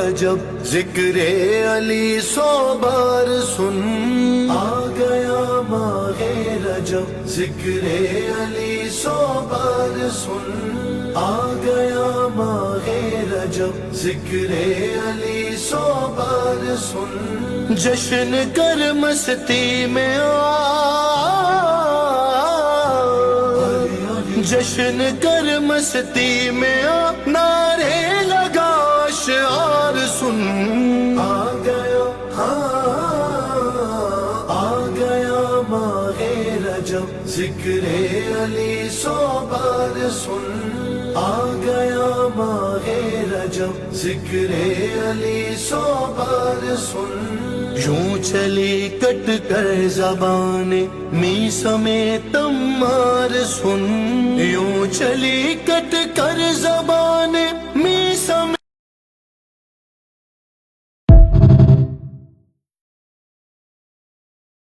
رجب ذکر علی 100 بار سن، آ گیا ماہ رجب ذکر علی 100 بار سن، آ گیا ماہ رجب ذکر علی 100 بار سن، جشن کر مستی میں آ، جشن کر مستی میں آ، نعرے لگا اشعار سن، آ گیا آ گیا ماہ رجب ذکر علی 100 بار سن، آ گیا ماہ رجب ذکر علی 100 بار سن، یوں چلی کٹ کر زبانیں می سمیت تمار سن، یوں چلی کٹ کر زبانیں می سمیت